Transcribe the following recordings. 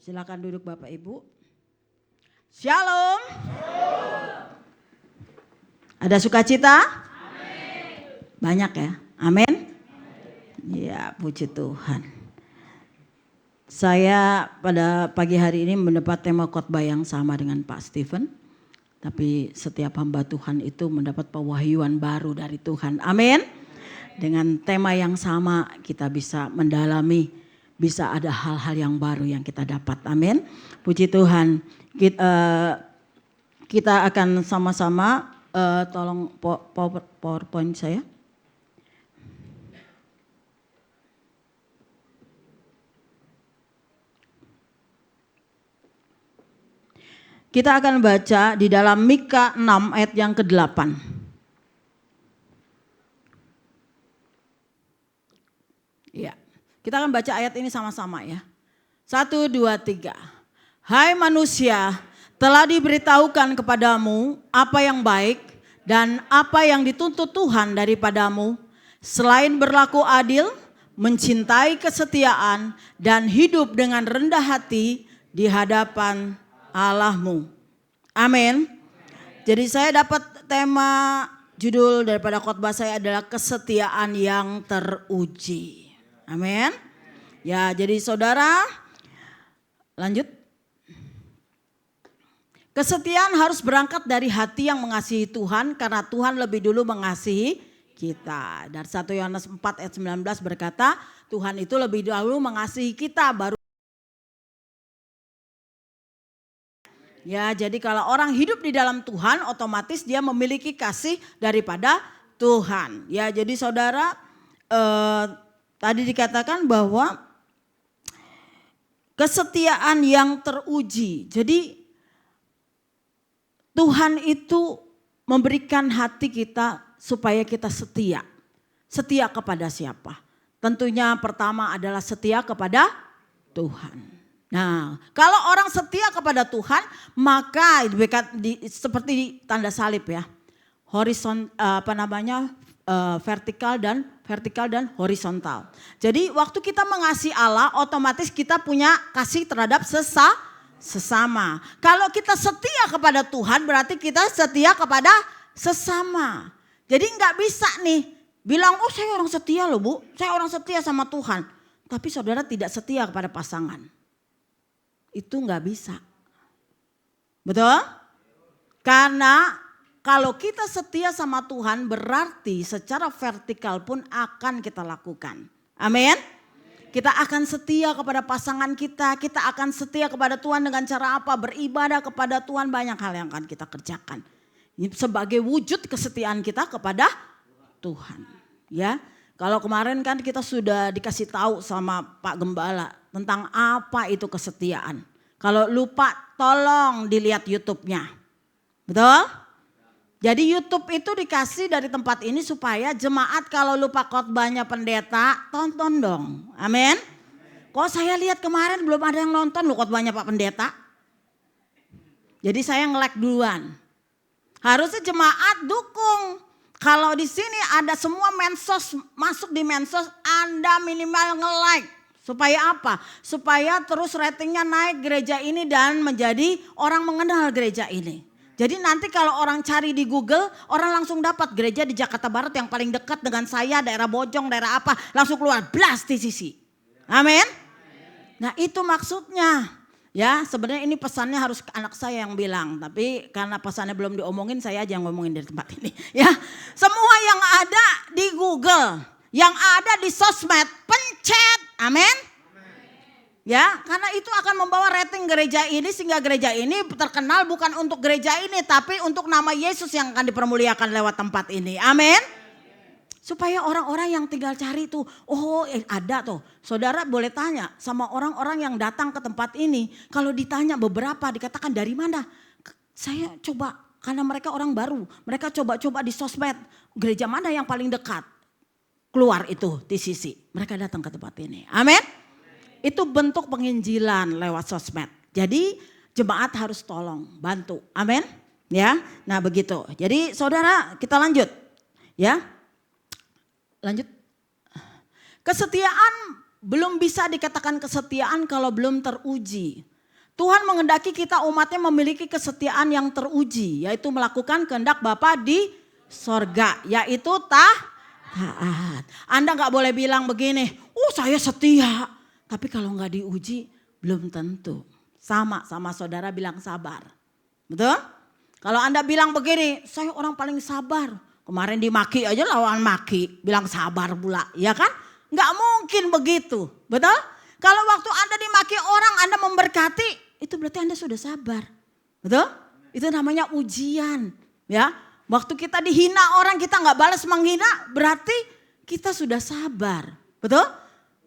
Silakan duduk Bapak Ibu. Shalom. Ada sukacita? Amin. Banyak ya? Amin. Ya, puji Tuhan. Saya pada pagi hari ini mendapat tema khotbah yang sama dengan Pak Stephen. Tapi setiap hamba Tuhan itu mendapat pewahyuan baru dari Tuhan. Amin. Dengan tema yang sama kita bisa mendalami, bisa ada hal-hal yang baru yang kita dapat. Amin. Puji Tuhan. Kita akan sama-sama, tolong PowerPoint saya. Kita akan baca di dalam Mika 6 ayat yang ke-8. Ya, kita akan baca ayat ini sama-sama ya. 1, 2, 3. Hai manusia, telah diberitahukan kepadamu apa yang baik dan apa yang dituntut Tuhan daripadamu, selain berlaku adil, mencintai kesetiaan, dan hidup dengan rendah hati di hadapan Allahmu. Amin. Jadi saya dapat tema judul daripada khotbah saya adalah kesetiaan yang teruji. Amin. Ya, jadi saudara lanjut. Kesetiaan harus berangkat dari hati yang mengasihi Tuhan karena Tuhan lebih dulu mengasihi kita. Dan 1 Yohanes 4 ayat 19 berkata, Tuhan itu lebih dahulu mengasihi kita baru. Ya, jadi kalau orang hidup di dalam Tuhan, otomatis dia memiliki kasih daripada Tuhan. Ya, jadi saudara, tadi dikatakan bahwa kesetiaan yang teruji. Jadi Tuhan itu memberikan hati kita supaya kita setia. Setia kepada siapa? Tentunya pertama adalah setia kepada Tuhan. Nah, kalau orang setia kepada Tuhan, maka seperti di tanda salib ya, vertikal dan horizontal. Jadi waktu kita mengasihi Allah, otomatis kita punya kasih terhadap sesama. Kalau kita setia kepada Tuhan, berarti kita setia kepada sesama. Jadi nggak bisa nih bilang, oh saya orang setia loh Bu, saya orang setia sama Tuhan. Tapi saudara tidak setia kepada pasangan. Itu nggak bisa. Betul? Karena kalau kita setia sama Tuhan berarti secara vertikal pun akan kita lakukan. Amin. Kita akan setia kepada pasangan kita. Kita akan setia kepada Tuhan dengan cara apa? Beribadah kepada Tuhan, banyak hal yang akan kita kerjakan. Ini sebagai wujud kesetiaan kita kepada Tuhan. Ya. Kalau kemarin kan kita sudah dikasih tahu sama Pak Gembala tentang apa itu kesetiaan. Kalau lupa tolong dilihat YouTube-nya. Betul? Jadi YouTube itu dikasih dari tempat ini supaya jemaat kalau lupa khotbahnya pendeta tonton dong. Amin. Kok saya lihat kemarin belum ada yang nonton loh khotbahnya Pak Pendeta. Jadi saya nge-like duluan. Harusnya jemaat dukung. Kalau di sini ada semua mensos, masuk di mensos, Anda minimal nge-like. Supaya apa? Supaya terus ratingnya naik gereja ini dan menjadi orang mengenal gereja ini. Jadi nanti kalau orang cari di Google, orang langsung dapat gereja di Jakarta Barat yang paling dekat dengan saya, daerah Bojong, daerah apa. Langsung keluar, blast TCC. Amin. Nah itu maksudnya. Ya sebenarnya ini pesannya harus anak saya yang bilang. Tapi karena pesannya belum diomongin, saya aja yang ngomongin dari tempat ini. Ya, semua yang ada di Google, yang ada di sosmed, pencet. Amin. Ya, karena itu akan membawa rating gereja ini sehingga gereja ini terkenal bukan untuk gereja ini, tapi untuk nama Yesus yang akan dipermuliakan lewat tempat ini. Amin. Supaya orang-orang yang tinggal cari itu, oh ada tuh. Saudara boleh tanya sama orang-orang yang datang ke tempat ini. Kalau ditanya beberapa dikatakan dari mana? Saya coba, karena mereka orang baru. Mereka coba-coba di sosmed. Gereja mana yang paling dekat? Keluar itu TCC. Mereka datang ke tempat ini. Amin. Itu bentuk penginjilan lewat sosmed. Jadi jemaat harus tolong, bantu. Amin. Ya, nah begitu. Jadi saudara kita lanjut. Ya. Lanjut. Kesetiaan belum bisa dikatakan kesetiaan kalau belum teruji. Tuhan menghendaki kita umatnya memiliki kesetiaan yang teruji. Yaitu melakukan kehendak Bapa di sorga. Yaitu taat. Anda gak boleh bilang begini, saya setia. Tapi kalau gak diuji belum tentu. Sama saudara bilang sabar. Betul? Kalau Anda bilang begini, saya orang paling sabar. Kemarin dimaki aja lawan maki, bilang sabar pula, ya kan? Nggak mungkin begitu, betul? Kalau waktu Anda dimaki orang, Anda memberkati, itu berarti Anda sudah sabar, betul? Itu namanya ujian, ya. Waktu kita dihina orang, kita nggak balas menghina, berarti kita sudah sabar, betul?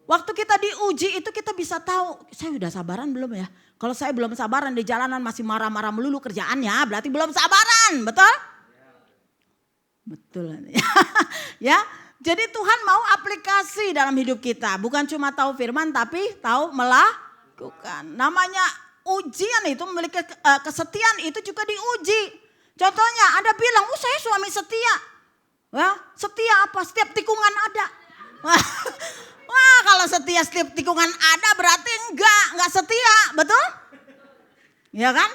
Waktu kita diuji itu kita bisa tahu, saya udah sabaran belum ya? Kalau saya belum sabaran di jalanan masih marah-marah melulu kerjaannya, berarti belum sabaran, betul? Betul. Ya, jadi Tuhan mau aplikasi dalam hidup kita. Bukan cuma tahu firman tapi tahu melakukan. Namanya ujian itu memiliki kesetiaan itu juga diuji. Contohnya Anda bilang, saya suami setia. Ya, setia apa? Setiap tikungan ada. Wah, kalau setia setiap tikungan ada berarti enggak setia, betul? Ya kan?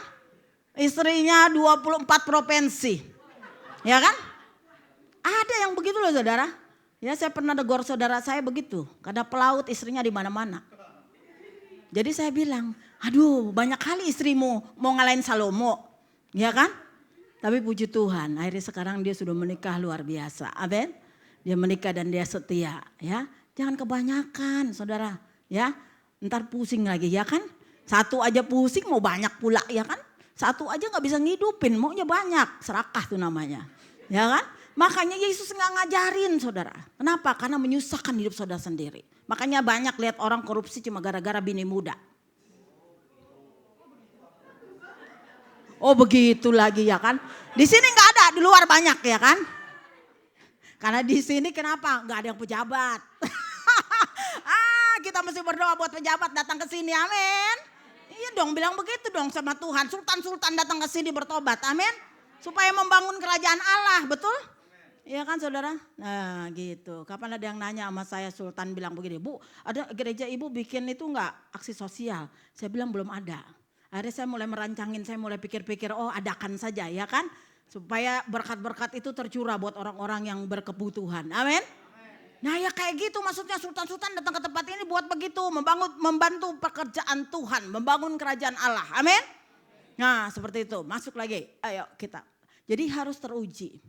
Istrinya 24 provinsi. Ya kan? Ada yang begitu loh saudara. Ya saya pernah negor saudara saya begitu. Karena pelaut istrinya di mana-mana. Jadi saya bilang, aduh banyak kali istrimu mau ngalahin Salomo. Ya kan? Tapi puji Tuhan akhirnya sekarang dia sudah menikah luar biasa. Amin. Dia menikah dan dia setia. Ya, jangan kebanyakan saudara. Ya, ntar pusing lagi ya kan. Satu aja pusing mau banyak pula ya kan. Satu aja gak bisa ngidupin maunya banyak. Serakah tuh namanya. Ya kan. Makanya Yesus gak ngajarin saudara. Kenapa? Karena menyusahkan hidup saudara sendiri. Makanya banyak lihat orang korupsi cuma gara-gara bini muda. Oh begitu lagi ya kan. Di sini gak ada, di luar banyak ya kan. Karena di sini kenapa? Gak ada yang pejabat. Kita mesti berdoa buat pejabat datang ke sini, amin. Iya dong, bilang begitu dong sama Tuhan. Sultan-sultan datang ke sini bertobat, amin. Supaya membangun kerajaan Allah, betul? Iya kan saudara? Nah gitu. Kapan ada yang nanya sama saya, Sultan bilang begini, Bu ada gereja ibu bikin itu enggak aksi sosial? Saya bilang belum ada. Akhirnya saya mulai merancangin, saya mulai pikir-pikir, adakan saja ya kan. Supaya berkat-berkat itu tercurah buat orang-orang yang berkebutuhan. Amin. Nah ya kayak gitu maksudnya sultan-sultan datang ke tempat ini buat begitu. Membantu pekerjaan Tuhan, membangun kerajaan Allah. Amin. Nah seperti itu, masuk lagi, ayo kita. Jadi harus teruji.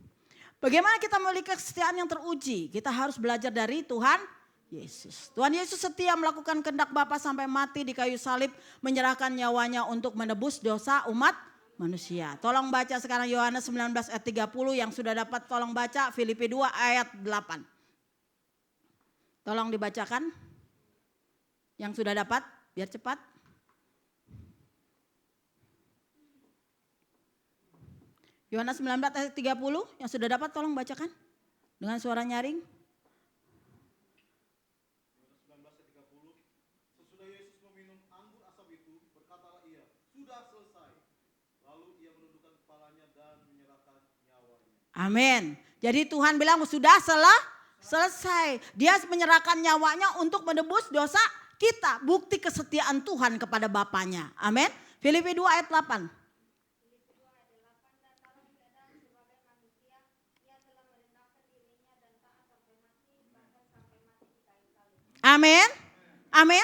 Bagaimana kita memiliki kesetiaan yang teruji? Kita harus belajar dari Tuhan Yesus. Tuhan Yesus setia melakukan kehendak Bapa sampai mati di kayu salib. Menyerahkan nyawanya untuk menebus dosa umat manusia. Tolong baca sekarang Yohanes 19 ayat 30. Yang sudah dapat tolong baca Filipi 2 ayat 8. Tolong dibacakan. Yang sudah dapat biar cepat. Yohanes 19 ayat 30 yang sudah dapat tolong bacakan dengan suara nyaring. Yohanes 19 ayat 30. Sesudah Yesus meminum anggur asam itu, berkatalah ia, sudah selesai. Lalu ia menundukkan kepalanya dan menyerahkan nyawanya. Amin. Jadi Tuhan bilang sudah selesai. Dia menyerahkan nyawanya untuk menebus dosa kita. Bukti kesetiaan Tuhan kepada Bapaknya. Amin. Filipi 2 ayat 8. Amin. Amin.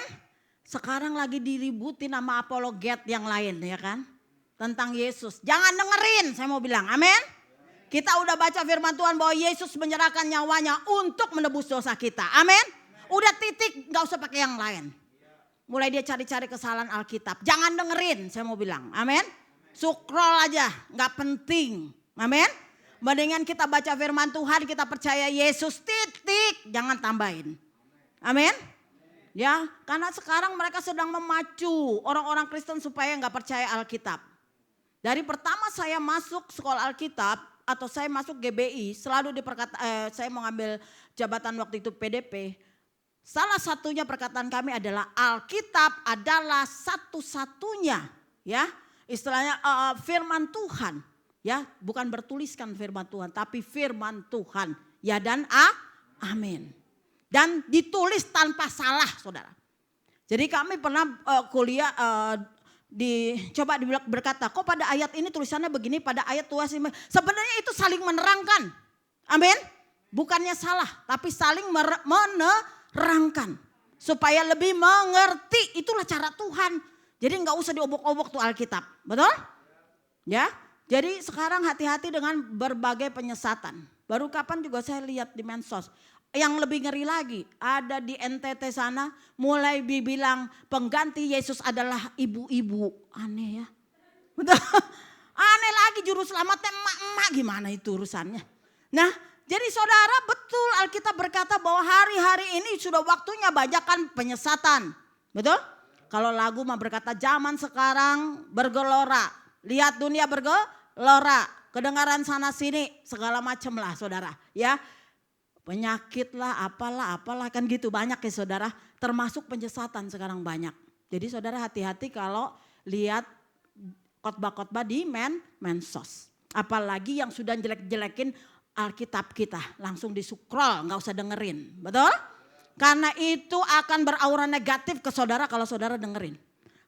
Sekarang lagi diributin sama apologet yang lain ya kan. Tentang Yesus. Jangan dengerin saya mau bilang. Amin. Kita udah baca firman Tuhan bahwa Yesus menyerahkan nyawanya untuk menebus dosa kita. Amin. Udah titik gak usah pakai yang lain. Mulai dia cari-cari kesalahan Alkitab. Jangan dengerin saya mau bilang. Amin. Scroll aja gak penting. Amin. Mendingan kita baca firman Tuhan kita percaya Yesus titik. Jangan tambahin. Amin. Ya, karena sekarang mereka sedang memacu orang-orang Kristen supaya nggak percaya Alkitab. Dari pertama saya masuk sekolah Alkitab atau saya masuk GBI, selalu saya mau ngambil jabatan waktu itu PDP. Salah satunya perkataan kami adalah Alkitab adalah satu-satunya, ya, istilahnya firman Tuhan, ya, bukan bertuliskan firman Tuhan, tapi firman Tuhan, ya dan amin. Dan ditulis tanpa salah saudara. Jadi kami pernah kuliah Coba berkata, kok pada ayat ini tulisannya begini, pada ayat tua sih. Sebenarnya itu saling menerangkan. Amin. Bukannya salah, tapi saling menerangkan. Supaya lebih mengerti, itulah cara Tuhan. Jadi nggak usah diobok-obok tuh Alkitab, betul? Ya, jadi sekarang hati-hati dengan berbagai penyesatan. Baru kapan juga saya lihat di medsos. Yang lebih ngeri lagi, ada di NTT sana mulai dibilang pengganti Yesus adalah ibu-ibu. Aneh ya. Betul. Aneh lagi juru selamatnya emak-emak, gimana itu urusannya. Nah, jadi saudara betul Alkitab berkata bahwa hari-hari ini sudah waktunya banyakkan penyesatan. Betul? Kalau lagu mah berkata zaman sekarang bergelora. Lihat dunia bergelora. Kedengaran sana sini segala macam lah saudara. Ya. Penyakit lah, apalah kan gitu banyak ya saudara. Termasuk penyesatan sekarang banyak. Jadi saudara hati-hati kalau lihat khotbah-khotbah di medsos. Apalagi yang sudah jelek-jelekin Alkitab kita. Langsung di-scroll, gak usah dengerin. Betul? Karena itu akan beraura negatif ke saudara kalau saudara dengerin.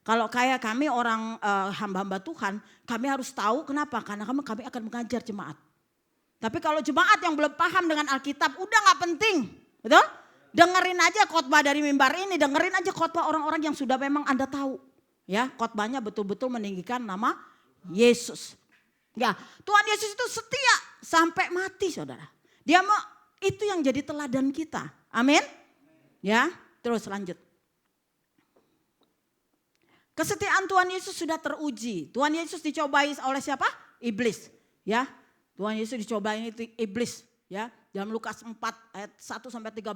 Kalau kayak kami orang hamba-hamba Tuhan, kami harus tahu kenapa. Karena kami akan mengajar jemaat. Tapi kalau jemaat yang belum paham dengan Alkitab udah gak penting. Betul? Dengerin aja khotbah dari mimbar ini. Dengerin aja khotbah orang-orang yang sudah memang Anda tahu. Ya, khotbahnya betul-betul meninggikan nama Yesus. Ya, Tuhan Yesus itu setia sampai mati saudara. Dia mau itu yang jadi teladan kita. Amin. Ya, terus lanjut. Kesetiaan Tuhan Yesus sudah teruji. Tuhan Yesus dicobai oleh siapa? Iblis. Ya. Tuhan Yesus dicobain itu iblis ya. Dalam Lukas 4 ayat 1 sampai 13.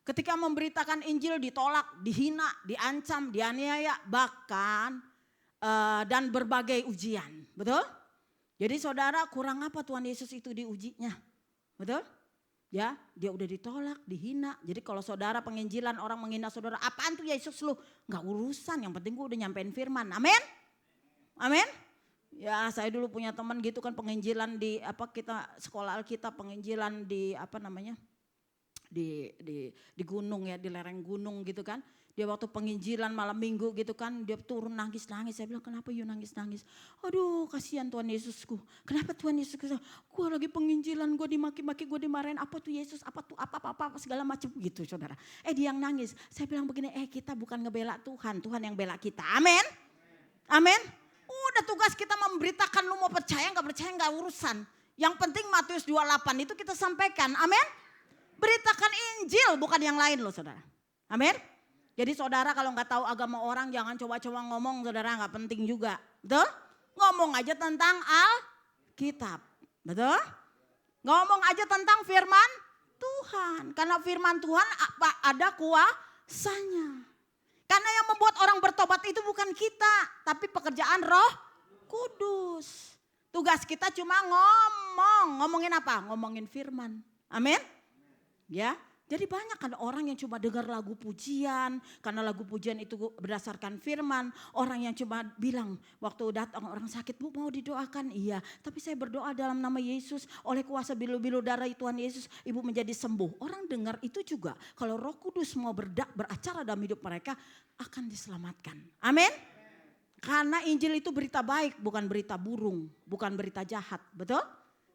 Ketika memberitakan Injil ditolak, dihina, diancam, dianiaya, bahkan dan berbagai ujian. Betul? Jadi saudara kurang apa Tuhan Yesus itu diujinya? Betul? Ya, dia udah ditolak, dihina. Jadi kalau saudara penginjilan orang menghina saudara, apaan tuh Yesus lu? Gak urusan, yang penting gue udah nyampein firman. Amin? Amin? Ya saya dulu punya teman gitu kan penginjilan di kita sekolah Alkitab penginjilan di di gunung ya, di lereng gunung gitu kan. Dia waktu penginjilan malam minggu gitu kan dia turun nangis-nangis. Saya bilang kenapa you nangis-nangis? Aduh kasihan Tuhan Yesusku. Kenapa Tuhan Yesus? Gue lagi penginjilan gue dimaki-maki gue dimarahin. Apa tuh Yesus? Apa tuh apa segala macam gitu saudara. Dia yang nangis. Saya bilang begini kita bukan ngebela Tuhan. Tuhan yang bela kita. Amin. Amin. Udah tugas kita memberitakan, lu mau percaya gak urusan. Yang penting Matius 28 itu kita sampaikan. Amin. Beritakan Injil bukan yang lain loh saudara. Amin. Jadi saudara kalau gak tahu agama orang jangan coba-coba ngomong saudara, gak penting juga. Betul? Ngomong aja tentang Alkitab. Betul? Ngomong aja tentang firman Tuhan. Karena firman Tuhan ada kuasanya. Karena yang membuat orang bertobat itu bukan kita, tapi pekerjaan Roh Kudus. Tugas kita cuma ngomongin apa? Ngomongin firman. Amin. Ya, jadi banyak kan orang yang cuma dengar lagu pujian, karena lagu pujian itu berdasarkan firman. Orang yang cuma bilang waktu datang orang sakit, Bu mau didoakan? Iya, tapi saya berdoa dalam nama Yesus, oleh kuasa bilu-bilu darah Tuhan Yesus, Ibu menjadi sembuh. Orang dengar itu juga, kalau Roh Kudus mau beracara dalam hidup mereka, akan diselamatkan. Amin. Karena Injil itu berita baik, bukan berita burung, bukan berita jahat. Betul?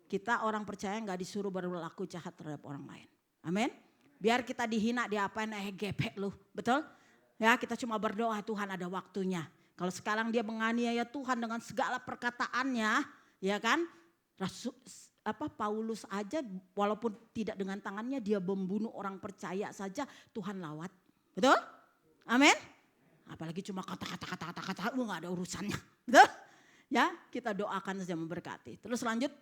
Kita orang percaya gak disuruh berlaku jahat terhadap orang lain. Amin. Biar kita dihina, diapain, gepek lu. Betul? Ya kita cuma berdoa Tuhan ada waktunya. Kalau sekarang dia menganiaya Tuhan dengan segala perkataannya. Ya kan? Paulus aja walaupun tidak dengan tangannya dia membunuh orang percaya saja Tuhan lawat. Betul? Amin. Apalagi cuma kata-kata lu gak ada urusannya. Betul? Ya kita doakan saja memberkati. Terus lanjut.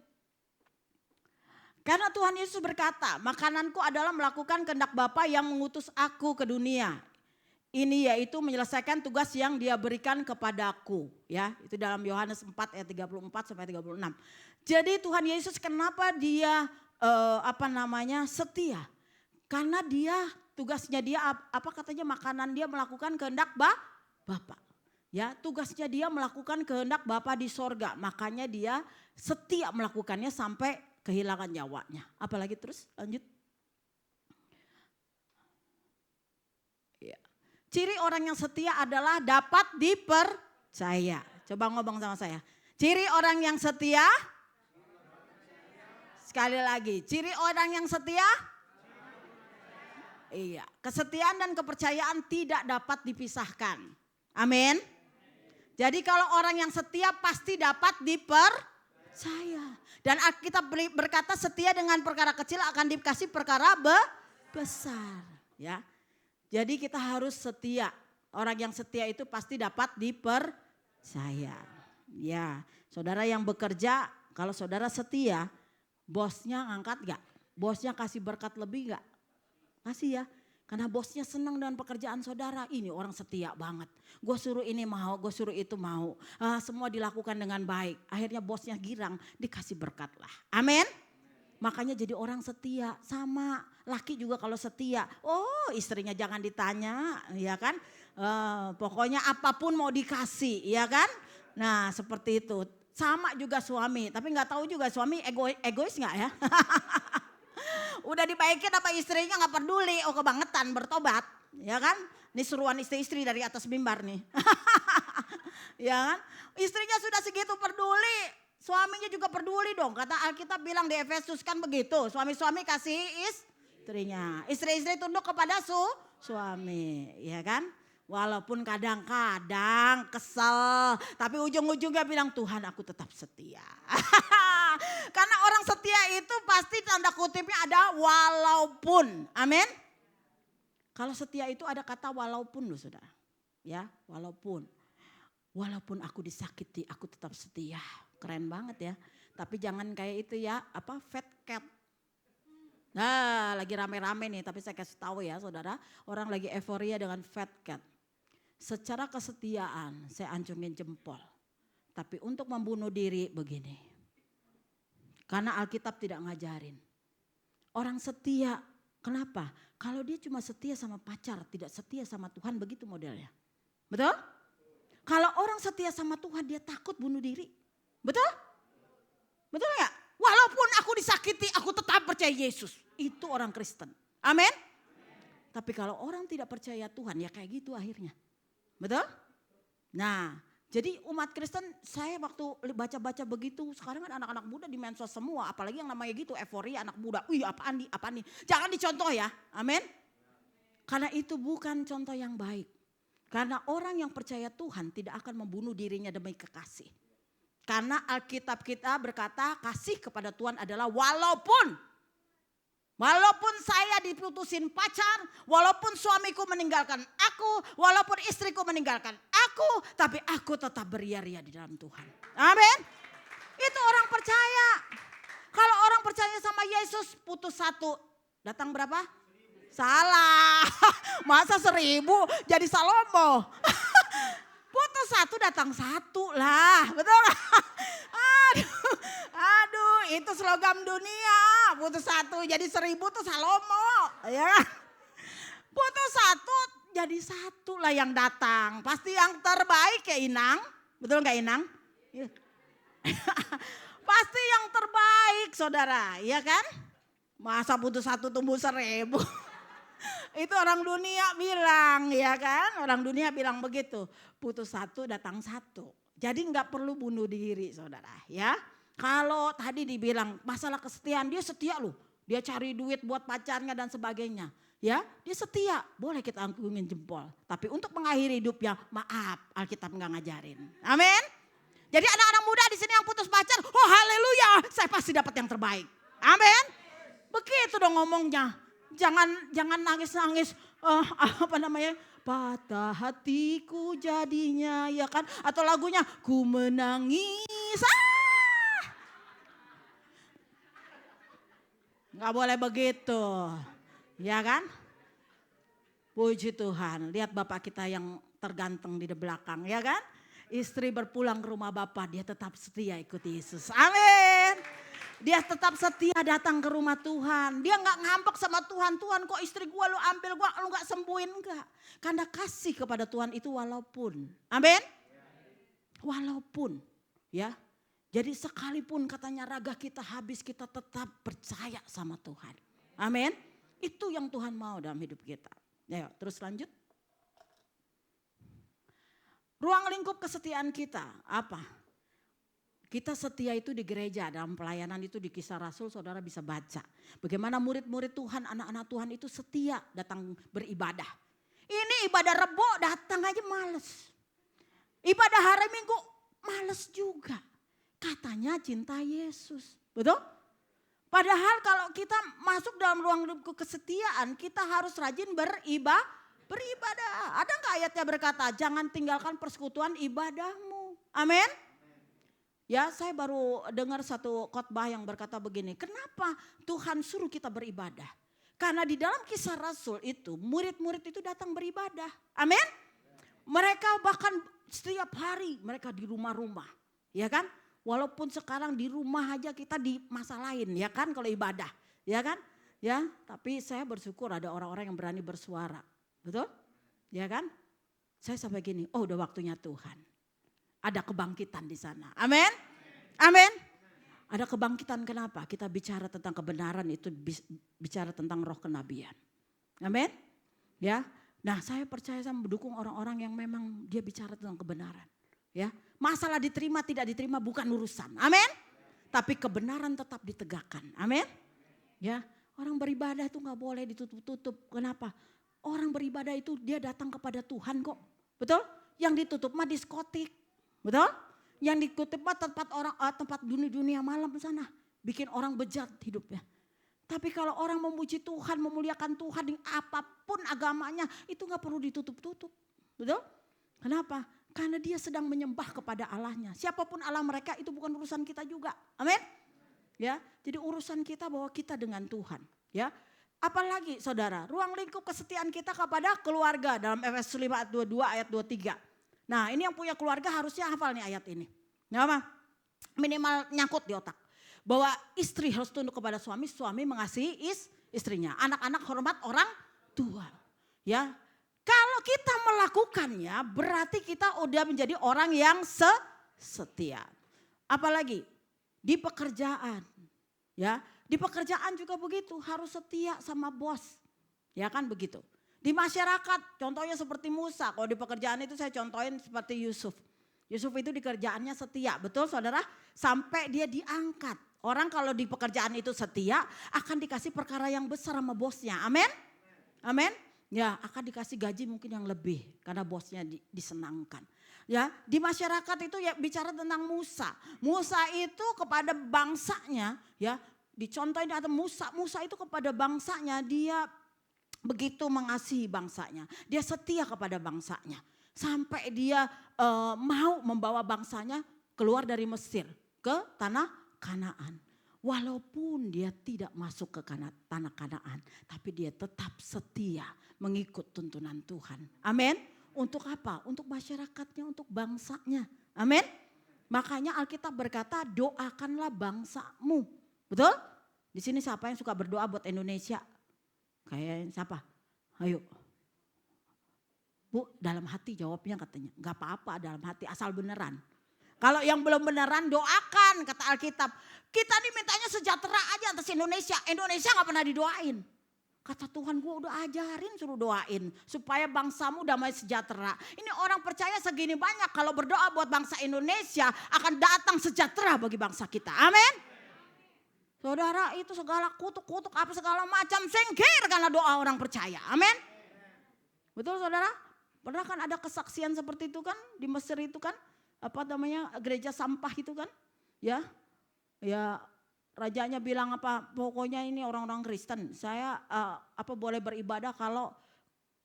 Karena Tuhan Yesus berkata, makananku adalah melakukan kehendak Bapa yang mengutus aku ke dunia. Ini yaitu menyelesaikan tugas yang dia berikan kepadaku. Ya, itu dalam Yohanes 4 ayat 34 sampai 36. Jadi Tuhan Yesus kenapa dia setia? Karena dia tugasnya dia katanya makanan dia melakukan kehendak Bapa. Ya, tugasnya dia melakukan kehendak Bapa di sorga. Makanya dia setia melakukannya sampai kehilangan nyawanya. Apalagi terus lanjut. Ya. Ciri orang yang setia adalah dapat Saya. Coba ngomong sama saya. Ciri orang yang setia. Sekali lagi, ciri orang yang setia. Iya, kesetiaan dan kepercayaan tidak dapat dipisahkan. Amin. Jadi kalau orang yang setia pasti dapat dipercaya. Dan Alkitab berkata setia dengan perkara kecil akan dikasih perkara besar. Ya, jadi kita harus setia. Orang yang setia itu pasti dapat dipercaya. Ya, saudara yang bekerja, kalau saudara setia, bosnya ngangkat gak? Bosnya kasih berkat lebih gak? Kasih ya. Karena bosnya senang dengan pekerjaan saudara. Ini orang setia banget. Gue suruh ini mau, gue suruh itu mau. Semua dilakukan dengan baik. Akhirnya bosnya girang, dikasih berkat lah. Amin. Makanya jadi orang setia. Sama laki juga kalau setia. Oh, istrinya jangan ditanya, ya kan. Pokoknya apapun mau dikasih, ya kan. Nah seperti itu. Sama juga suami. Tapi gak tahu juga suami egois gak ya. Udah dibaikin apa istrinya gak peduli. Oh kebangetan bertobat. Ya kan. Ini suruhan istri-istri dari atas mimbar nih. Ya kan. Istrinya sudah segitu peduli. Suaminya juga peduli dong. Kata Alkitab bilang di Efesus kan begitu. Suami-suami kasih istrinya. Istri-istri tunduk kepada suami. Ya kan. Walaupun kadang-kadang kesel. Tapi ujung-ujungnya bilang Tuhan aku tetap setia. Karena orang setia itu pasti tanda kutipnya ada walaupun. Amin. Kalau setia itu ada kata walaupun loh saudara. Ya walaupun. Walaupun aku disakiti aku tetap setia. Keren banget ya. Tapi jangan kayak itu ya. Fat cat. Nah lagi rame-rame nih. Tapi saya kasih tahu ya saudara. Orang lagi euforia dengan fat cat. Secara kesetiaan saya ancungin jempol. Tapi untuk membunuh diri begini. Karena Alkitab tidak ngajarin. Orang setia, kenapa? Kalau dia cuma setia sama pacar, tidak setia sama Tuhan, begitu modelnya. Betul? Kalau orang setia sama Tuhan, dia takut bunuh diri. Betul? Betul gak? Walaupun aku disakiti, aku tetap percaya Yesus. Itu orang Kristen. Amin? Tapi kalau orang tidak percaya Tuhan, ya kayak gitu akhirnya. Betul? Nah, jadi umat Kristen saya waktu baca-baca begitu, sekarang kan anak-anak muda di medsos semua, apalagi yang namanya gitu euforia anak muda. Wih apaan nih, jangan dicontoh ya, amin. Karena itu bukan contoh yang baik. Karena orang yang percaya Tuhan tidak akan membunuh dirinya demi kekasih. Karena Alkitab kita berkata kasih kepada Tuhan adalah Walaupun saya diputusin pacar, walaupun suamiku meninggalkan aku, walaupun istriku meninggalkan aku, tapi aku tetap beria-ria di dalam Tuhan. Amin. Itu orang percaya. Kalau orang percaya sama Yesus putus satu, datang berapa? 1000. Salah. Masa 1000 jadi Salomo. Putus satu datang 1 lah, betul gak? Aduh, itu slogan dunia. Putus 1 jadi 1000 tuh Salomo, ya. Putus 1 jadi 1 lah yang datang. Pasti yang terbaik ya Inang, betul nggak Inang? Pasti yang terbaik saudara, ya kan? Masa putus 1 tumbuh 1000? Itu orang dunia bilang, ya kan? Orang dunia bilang begitu. Putus 1 datang 1. Jadi nggak perlu bunuh diri saudara, ya. Kalau tadi dibilang masalah kesetiaan, dia setia loh. Dia cari duit buat pacarnya dan sebagainya. Ya, dia setia. Boleh kita angkungin jempol. Tapi untuk mengakhiri hidupnya, maaf, Alkitab nggak ngajarin. Amin. Jadi anak-anak muda di sini yang putus pacar, oh haleluya, saya pasti dapat yang terbaik. Amin. Begitu dong ngomongnya. Jangan nangis-nangis. Patah hatiku jadinya, ya kan? Atau lagunya, ku menangis. Gak boleh begitu, ya kan? Puji Tuhan, lihat bapak kita yang terganteng di belakang, ya kan? Istri berpulang ke rumah bapak, dia tetap setia ikut Yesus. Amin. Dia tetap setia datang ke rumah Tuhan. Dia gak ngambek sama Tuhan. Tuhan kok istri gue lu ambil, lu gak sembuhin, enggak. Karena kasih kepada Tuhan itu walaupun. Amin. Walaupun, ya. Jadi sekalipun katanya raga kita habis, kita tetap percaya sama Tuhan. Amin. Itu yang Tuhan mau dalam hidup kita. Ya, terus lanjut. Ruang lingkup kesetiaan kita apa? Kita setia itu di gereja, dalam pelayanan itu di Kisah Rasul saudara bisa baca. Bagaimana murid-murid Tuhan, anak-anak Tuhan itu setia datang beribadah. Ini ibadah Rebo datang aja males. Ibadah hari Minggu males juga. Katanya cinta Yesus, betul? Padahal kalau kita masuk dalam ruang lingkup kesetiaan, kita harus rajin beribadah. Ada nggak ayatnya berkata, jangan tinggalkan persekutuan ibadahmu. Amin. Ya, saya baru dengar satu khotbah yang berkata begini, kenapa Tuhan suruh kita beribadah? Karena di dalam Kisah Rasul itu, murid-murid itu datang beribadah. Amin. Mereka bahkan setiap hari mereka di rumah-rumah, ya kan? Walaupun sekarang di rumah aja kita di masa lain, ya kan, kalau ibadah, ya kan? Ya, tapi saya bersyukur ada orang-orang yang berani bersuara, betul? Ya kan? Saya sampai gini, oh udah waktunya Tuhan. Ada kebangkitan di sana. Amin. Amin. Ada kebangkitan kenapa? Kita bicara tentang kebenaran itu bicara tentang roh kenabian. Amin. Ya. Nah, saya percaya saya mendukung orang-orang yang memang dia bicara tentang kebenaran. Ya. Masalah diterima tidak diterima bukan urusan. Amin. Tapi kebenaran tetap ditegakkan. Amin. Ya. Orang beribadah itu nggak boleh ditutup-tutup. Kenapa? Orang beribadah itu dia datang kepada Tuhan kok. Betul? Yang ditutup mah diskotik. Betul? Yang dikutip tempat dunia malam sana. Bikin orang bejat hidupnya. Tapi kalau orang memuji Tuhan, memuliakan Tuhan, apapun agamanya itu gak perlu ditutup-tutup. Betul? Kenapa? Karena dia sedang menyembah kepada Allahnya. Siapapun Allah mereka itu bukan urusan kita juga. Amin? Ya, jadi urusan kita bahwa kita dengan Tuhan. Ya, apalagi saudara, ruang lingkup kesetiaan kita kepada keluarga dalam Efesus 5 ayat 22 ayat 23. Nah, ini yang punya keluarga harusnya hafal nih ayat ini. Ya, apa? Minimal nyangkut di otak. Bahwa istri harus tunduk kepada suami, suami mengasihi istrinya. Anak-anak hormat orang tua. Ya. Kalau kita melakukannya berarti kita udah menjadi orang yang setia. Apalagi di pekerjaan. Ya, di pekerjaan juga begitu, harus setia sama bos. Ya kan begitu. Di masyarakat, contohnya seperti Musa. Kalau di pekerjaan itu saya contohin seperti Yusuf. Yusuf itu di kerjaannya setia, betul saudara? Sampai dia diangkat. Orang kalau di pekerjaan itu setia, akan dikasih perkara yang besar sama bosnya. Amin? Amin? Ya, akan dikasih gaji mungkin yang lebih. Karena bosnya disenangkan. Ya, di masyarakat itu ya bicara tentang Musa. Musa itu kepada bangsanya, ya dicontohin atau Musa itu kepada bangsanya dia begitu mengasihi bangsanya. Dia setia kepada bangsanya. Sampai dia mau membawa bangsanya keluar dari Mesir ke tanah Kanaan. Walaupun dia tidak masuk ke tanah Kanaan. Tapi dia tetap setia mengikut tuntunan Tuhan. Amin. Untuk apa? Untuk masyarakatnya, untuk bangsanya. Amin. Makanya Alkitab berkata doakanlah bangsamu. Betul? Di sini siapa yang suka berdoa buat Indonesia? Kayak siapa? Ayo. Bu, dalam hati jawabnya katanya. Gak apa-apa dalam hati asal beneran. Kalau yang belum beneran doakan kata Alkitab. Kita nih mintanya sejahtera aja atas Indonesia. Indonesia gak pernah didoain. Kata Tuhan gue udah ajarin suruh doain. Supaya bangsamu damai sejahtera. Ini orang percaya segini banyak kalau berdoa buat bangsa Indonesia akan datang sejahtera bagi bangsa kita. Amin. Saudara itu segala kutuk-kutuk apa segala macam singkir karena doa orang percaya. Amin. Betul saudara? Pernah kan ada kesaksian seperti itu kan di Mesir itu kan. Apa namanya gereja sampah itu kan. Ya rajanya bilang apa pokoknya ini orang-orang Kristen. Saya boleh beribadah kalau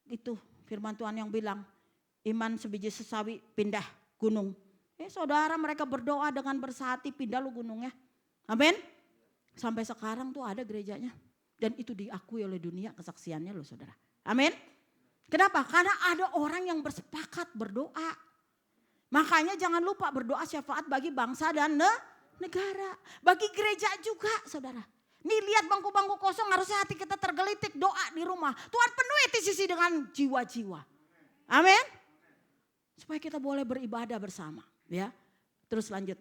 itu firman Tuhan yang bilang. Iman sebiji sesawi pindah gunung. Saudara mereka berdoa dengan bersehati pindah lu gunungnya. Amin. Sampai sekarang tuh ada gerejanya. Dan itu diakui oleh dunia kesaksiannya loh saudara. Amin. Kenapa? Karena ada orang yang bersepakat berdoa. Makanya jangan lupa berdoa syafaat bagi bangsa dan negara. Bagi gereja juga saudara. Nih lihat bangku-bangku kosong harusnya hati kita tergelitik doa di rumah. Tuhan penuhi sisi dengan jiwa-jiwa. Amin. Supaya kita boleh beribadah bersama. Ya. Terus lanjut.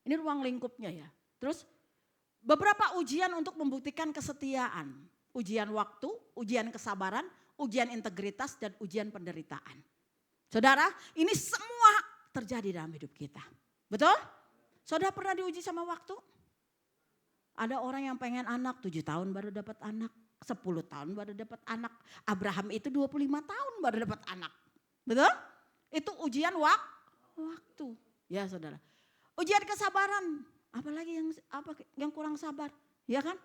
Ini ruang lingkupnya ya. Terus beberapa ujian untuk membuktikan kesetiaan. Ujian waktu, ujian kesabaran, ujian integritas dan ujian penderitaan. Saudara, ini semua terjadi dalam hidup kita. Betul? Saudara pernah diuji sama waktu? Ada orang yang pengen anak 7 tahun baru dapat anak. 10 tahun baru dapat anak. Abraham itu 25 tahun baru dapat anak. Betul? Itu ujian waktu. Ya saudara. Ujian kesabaran. Apalagi yang kurang sabar. Ya kan?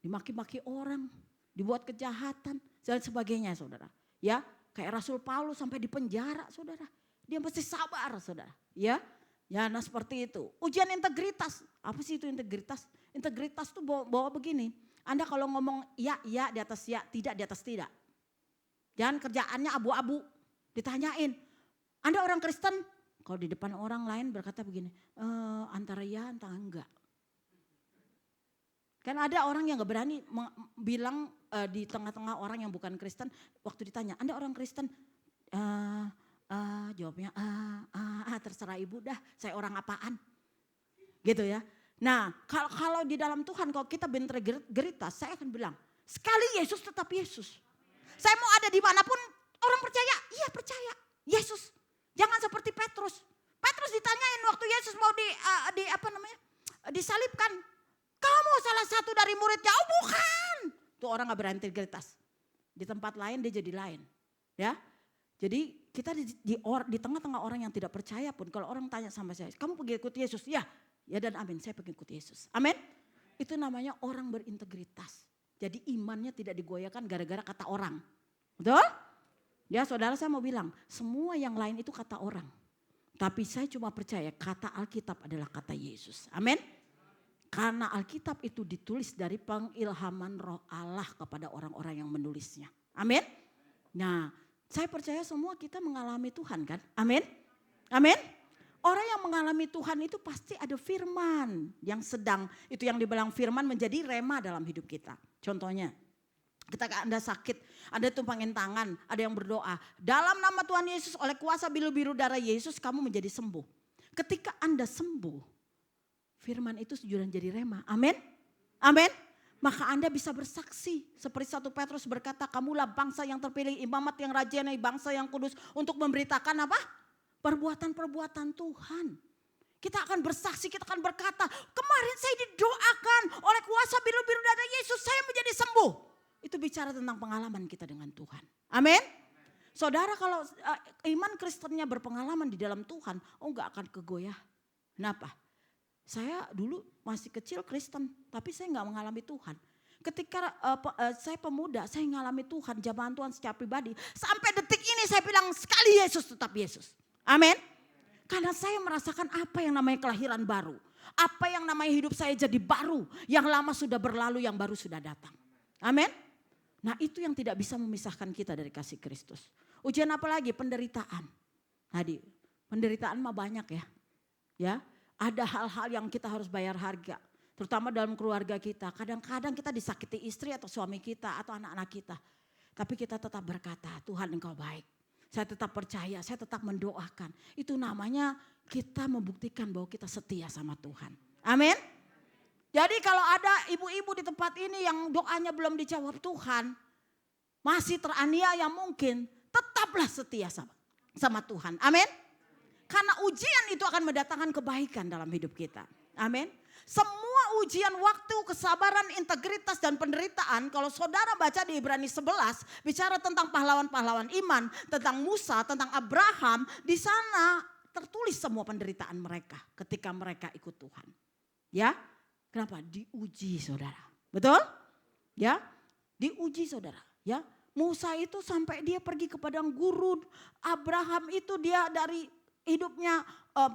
Dimaki-maki orang. Dibuat kejahatan. Dan sebagainya saudara. Ya. Kayak Rasul Paulus sampai di penjara saudara. Dia mesti sabar saudara. Ya. Ya nah seperti itu. Ujian integritas. Apa sih itu integritas? Integritas itu bawa begini. Anda kalau ngomong ya di atas ya, tidak di atas tidak. Jangan kerjaannya abu-abu. Ditanyain. Anda orang Kristen. Kalau di depan orang lain berkata begini. Antara ya antara enggak. Kan ada orang yang gak berani bilang di tengah-tengah orang yang bukan Kristen. Waktu ditanya, Anda orang Kristen? Jawabnya, terserah ibu dah, saya orang apaan. Gitu ya. Nah kalau di dalam Tuhan, kalau kita berintegritas, saya akan bilang, sekali Yesus tetap Yesus. Saya mau ada dimanapun, orang percaya, iya percaya. Yesus, jangan seperti Petrus. Petrus ditanyain waktu Yesus mau disalibkan. Kamu salah satu dari muridnya, oh bukan. Tuh orang gak berintegritas. Di tempat lain dia jadi lain. Ya, jadi kita di tengah-tengah orang yang tidak percaya pun, kalau orang tanya sama saya, kamu pergi ikut Yesus? Ya dan amin, saya pergi ikut Yesus. Amin. Itu namanya orang berintegritas. Jadi imannya tidak digoyahkan gara-gara kata orang. Betul? Ya saudara, saya mau bilang, semua yang lain itu kata orang. Tapi saya cuma percaya kata Alkitab adalah kata Yesus. Amin. Karena Alkitab itu ditulis dari pengilhaman Roh Allah kepada orang-orang yang menulisnya. Amin. Nah, saya percaya semua kita mengalami Tuhan kan. Amin. Amin. Orang yang mengalami Tuhan itu pasti ada firman yang sedang, itu yang dibilang firman menjadi rema dalam hidup kita. Contohnya, ketika Anda sakit, Anda tumpangin tangan, ada yang berdoa. Dalam nama Tuhan Yesus, oleh kuasa biru-biru darah Yesus, kamu menjadi sembuh. Ketika Anda sembuh, firman itu sudah jadi rema. Amin. Amin. Maka Anda bisa bersaksi. Seperti 1 Petrus berkata, kamulah bangsa yang terpilih, imamat yang rajinai, bangsa yang kudus. Untuk memberitakan apa? Perbuatan-perbuatan Tuhan. Kita akan bersaksi, kita akan berkata, kemarin saya didoakan oleh kuasa biru-biru darah Yesus, saya menjadi sembuh. Itu bicara tentang pengalaman kita dengan Tuhan. Amin. Saudara, kalau iman Kristennya berpengalaman di dalam Tuhan, enggak akan kegoyah. Kenapa? Saya dulu masih kecil Kristen, tapi saya nggak mengalami Tuhan. Ketika saya pemuda, saya mengalami Tuhan, jamahan Tuhan secara pribadi. Sampai detik ini saya bilang sekali Yesus tetap Yesus. Amin. Karena saya merasakan apa yang namanya kelahiran baru. Apa yang namanya hidup saya jadi baru. Yang lama sudah berlalu, yang baru sudah datang. Amin. Nah itu yang tidak bisa memisahkan kita dari kasih Kristus. Ujian apa lagi? Penderitaan. Tadi penderitaan mah banyak ya. Ya. Ada hal-hal yang kita harus bayar harga. Terutama dalam keluarga kita. Kadang-kadang kita disakiti istri atau suami kita atau anak-anak kita. Tapi kita tetap berkata, Tuhan Engkau baik. Saya tetap percaya, saya tetap mendoakan. Itu namanya kita membuktikan bahwa kita setia sama Tuhan. Amin. Jadi kalau ada ibu-ibu di tempat ini yang doanya belum dijawab Tuhan. Masih teraniaya mungkin. Tetaplah setia sama Tuhan. Amin. Karena ujian itu akan mendatangkan kebaikan dalam hidup kita. Amin. Semua ujian waktu, kesabaran, integritas dan penderitaan. Kalau saudara baca di Ibrani 11. Bicara tentang pahlawan-pahlawan iman. Tentang Musa, tentang Abraham. Di sana tertulis semua penderitaan mereka ketika mereka ikut Tuhan. Ya. Kenapa? Diuji saudara. Betul? Ya. Diuji saudara. Ya. Musa itu sampai dia pergi ke padang gurun. Abraham itu dia dari hidupnya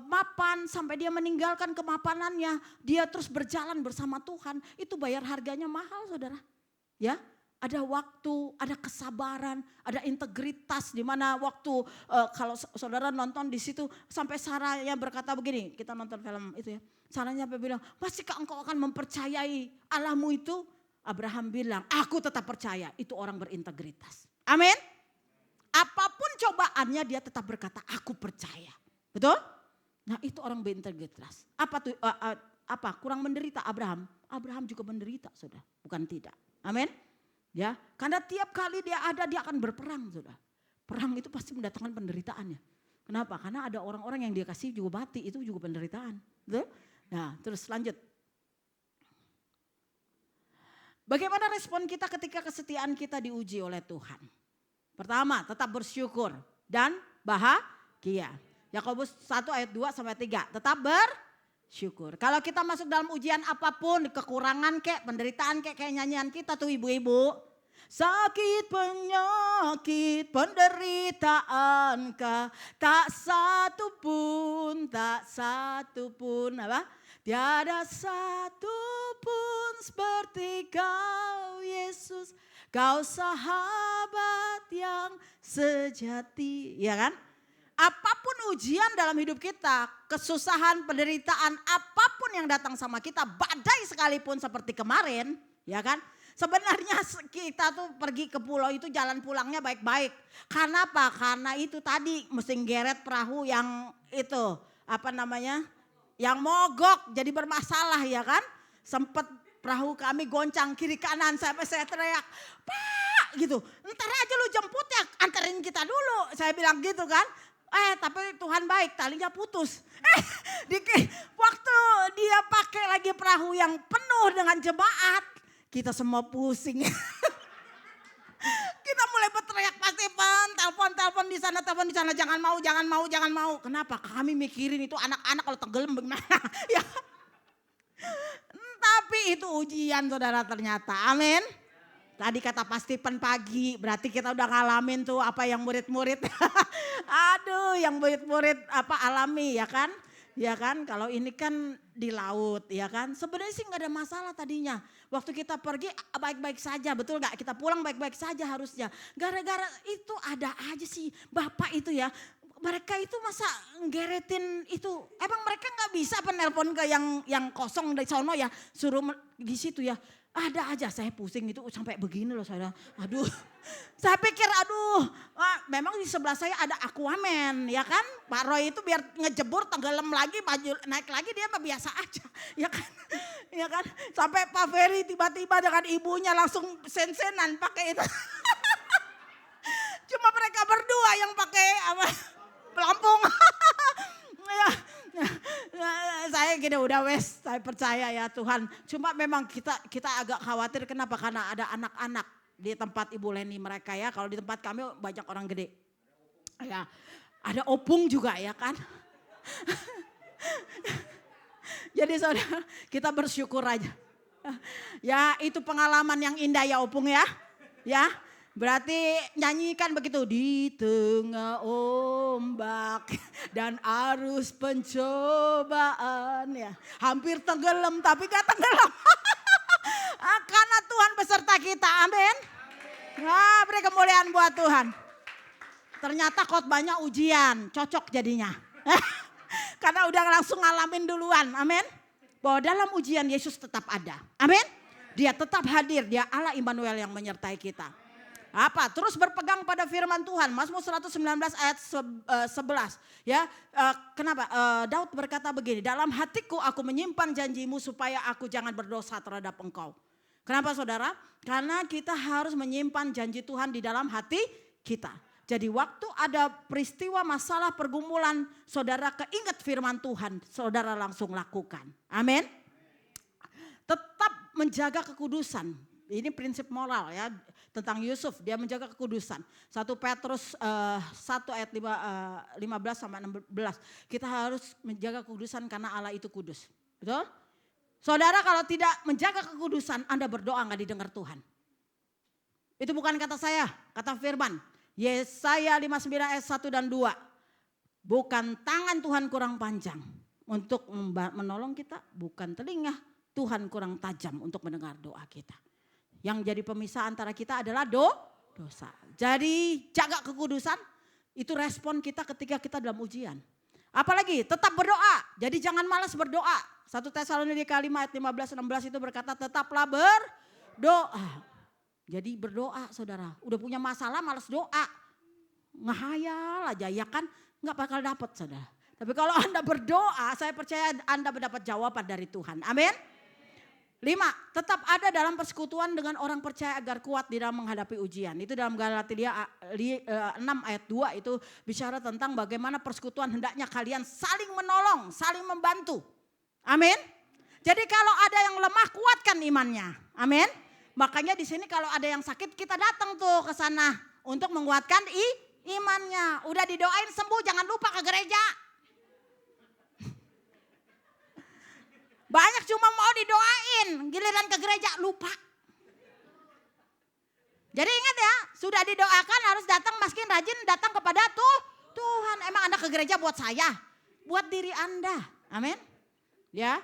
mapan sampai dia meninggalkan kemapanannya. Dia terus berjalan bersama Tuhan. Itu bayar harganya mahal saudara. Ya, ada waktu, ada kesabaran, ada integritas. Di mana waktu kalau saudara nonton di situ sampai Sarahnya berkata begini. Kita nonton film itu ya. Sarahnya bilang, masihkah engkau akan mempercayai Allahmu itu? Abraham bilang, aku tetap percaya. Itu orang berintegritas. Amin. Apapun cobaannya dia tetap berkata, aku percaya. Betul? Nah itu orang berintegritas. Apa tuh? Kurang menderita Abraham? Abraham juga menderita, saudara. Bukan tidak. Amin. Ya, karena tiap kali dia ada dia akan berperang, saudara. Perang itu pasti mendatangkan penderitaan ya. Kenapa? Karena ada orang-orang yang dia kasih juga mati, itu juga penderitaan. Betul? Nah, terus lanjut. Bagaimana respon kita ketika kesetiaan kita diuji oleh Tuhan? Pertama, tetap bersyukur dan bahagia. Yakobus 1 ayat 2 sampai 3. Tetap bersyukur. Kalau kita masuk dalam ujian apapun, kekurangan kek, penderitaan kek, kayak nyanyian kita tuh ibu-ibu. Sakit, penyakit, penderitaan kah, tak satu pun apa? Tiada satu pun seperti kau Yesus, kau sahabat yang sejati, ya kan? Apapun ujian dalam hidup kita, kesusahan, penderitaan, apapun yang datang sama kita, badai sekalipun seperti kemarin, ya kan? Sebenarnya kita tuh pergi ke pulau itu jalan pulangnya baik-baik. Karena apa? Karena itu tadi mesti geret perahu yang itu, apa namanya? Yang mogok jadi bermasalah, ya kan? Sempet perahu kami goncang kiri kanan sampai saya teriak, "Pak," gitu. "Ntar aja lu jemput ya, anterin kita dulu." Saya bilang gitu kan. Tapi Tuhan baik, talinya putus. Waktu dia pakai lagi perahu yang penuh dengan jemaat, kita semua pusing. Kita mulai berteriak, pasti telepon di sana, telepon di sana, jangan mau. Kenapa? Kami mikirin itu anak-anak kalau tenggelam bagaimana. Ya. Tapi itu ujian saudara ternyata. Amin. Tadi kata Pak Stephen pagi, berarti kita udah ngalamin tuh apa yang murid-murid. Aduh, yang murid-murid apa alami, ya kan? Ya kan, kalau ini kan di laut, ya kan. Sebenarnya sih nggak ada masalah tadinya. Waktu kita pergi baik-baik saja, betul nggak? Kita pulang baik-baik saja harusnya. Gara-gara itu ada aja sih Bapak itu ya. Mereka itu masa ngeretin itu, emang mereka nggak bisa penelpon ke yang kosong dari sono ya, suruh di situ ya. Ada aja, saya pusing itu sampai begini loh saya. Aduh, saya pikir memang di sebelah saya ada Aquaman, ya kan. Pak Roy itu biar ngejebur tenggelam lagi, maju naik lagi dia mah biasa aja, ya kan. Ya kan, sampai Pak Ferry tiba-tiba dengan ibunya langsung sen-senan pakai itu. Cuma mereka berdua yang pakai apa? Pelampung. Saya gini udah wes, saya percaya ya Tuhan. Cuma memang kita agak khawatir, kenapa? Karena ada anak-anak di tempat Ibu Leni mereka ya. Kalau di tempat kami banyak orang gede. Ya, ada opung juga ya kan. Jadi saudara, kita bersyukur aja. Ya itu pengalaman yang indah ya opung ya. Ya. Berarti nyanyikan begitu, di tengah ombak dan arus pencobaan ya. Hampir tenggelam tapi gak tenggelam. Karena Tuhan beserta kita, amin. Nah, beri kemuliaan buat Tuhan. Ternyata khotbahnya ujian, cocok jadinya. Karena udah langsung ngalamin duluan, amin. Bahwa dalam ujian Yesus tetap ada, amin. Dia tetap hadir, dia Allah Immanuel yang menyertai kita. Apa? Terus berpegang pada firman Tuhan. Mazmur 119 ayat 11. Ya, kenapa? Daud berkata begini, dalam hatiku aku menyimpan janjimu supaya aku jangan berdosa terhadap engkau. Kenapa saudara? Karena kita harus menyimpan janji Tuhan di dalam hati kita. Jadi waktu ada peristiwa masalah pergumulan, saudara keinget firman Tuhan, saudara langsung lakukan. Amin. Tetap menjaga kekudusan. Ini prinsip moral ya tentang Yusuf, dia menjaga kekudusan. 1 Petrus 1 ayat 15 sampai 16. Kita harus menjaga kekudusan karena Allah itu kudus. Betul? Saudara kalau tidak menjaga kekudusan, Anda berdoa gak didengar Tuhan. Itu bukan kata saya, kata firman. Yesaya 59 ayat 1 dan 2. Bukan tangan Tuhan kurang panjang untuk menolong kita, bukan telinga Tuhan kurang tajam untuk mendengar doa kita. Yang jadi pemisah antara kita adalah dosa. Jadi jaga kekudusan, itu respon kita ketika kita dalam ujian. Apalagi tetap berdoa, jadi jangan malas berdoa. 1 Tesalonika 5 ayat 15-16 itu berkata tetaplah berdoa. Jadi berdoa saudara, udah punya masalah malas doa. Ngehayal aja ya kan, gak bakal dapat saudara. Tapi kalau Anda berdoa, saya percaya Anda mendapat jawaban dari Tuhan, amin. 5, tetap ada dalam persekutuan dengan orang percaya agar kuat di dalam menghadapi ujian. Itu dalam Galatia 6 ayat 2 itu bicara tentang bagaimana persekutuan hendaknya kalian saling menolong, saling membantu. Amin. Jadi kalau ada yang lemah kuatkan imannya. Amin. Makanya di sini kalau ada yang sakit kita datang tuh ke sana untuk menguatkan imannya. Udah didoain sembuh, jangan lupa ke gereja. Banyak cuma mau didoain, giliran ke gereja lupa. Jadi ingat ya, sudah didoakan harus datang, makin rajin datang kepada Tuhan. Emang Anda ke gereja buat saya, buat diri Anda. Amin. Ya.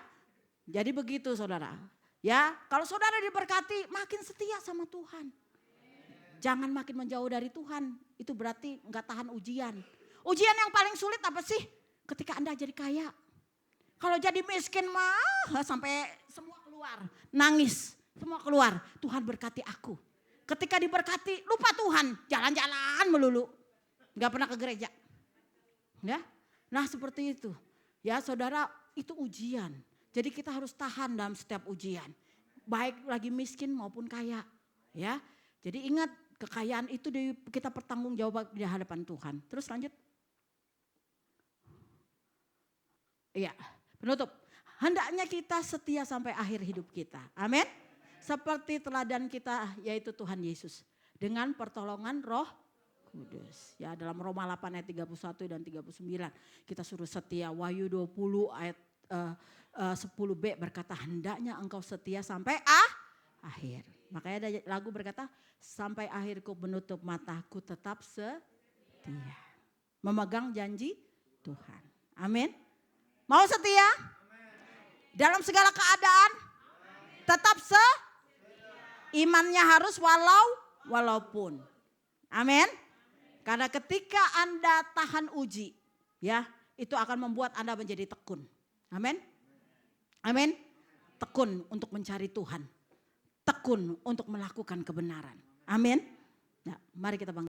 Jadi begitu saudara. Ya, kalau saudara diberkati makin setia sama Tuhan. Jangan makin menjauh dari Tuhan. Itu berarti enggak tahan ujian. Ujian yang paling sulit apa sih? Ketika Anda jadi kaya. Kalau jadi miskin mah sampai semua keluar. Nangis, semua keluar. Tuhan berkati aku. Ketika diberkati lupa Tuhan. Jalan-jalan melulu. Enggak pernah ke gereja. Ya, nah seperti itu. Ya saudara, itu ujian. Jadi kita harus tahan dalam setiap ujian. Baik lagi miskin maupun kaya. Ya. Jadi ingat kekayaan itu kita pertanggungjawab di hadapan Tuhan. Terus lanjut. Iya, penutup. Hendaknya kita setia sampai akhir hidup kita. Amin. Seperti teladan kita yaitu Tuhan Yesus. Dengan pertolongan Roh Kudus. Ya, dalam Roma 8 ayat 31 dan 39 kita suruh setia. Wahyu 20 ayat 10b berkata hendaknya engkau setia sampai akhir. Makanya ada lagu berkata sampai akhirku menutup mataku tetap setia. Memegang janji Tuhan. Amin. Mau setia? Dalam segala keadaan? Tetap imannya harus walaupun. Amin. Karena ketika Anda tahan uji, ya, itu akan membuat Anda menjadi tekun. Amin. Amin. Tekun untuk mencari Tuhan. Tekun untuk melakukan kebenaran. Amin. Nah, mari kita bangkit.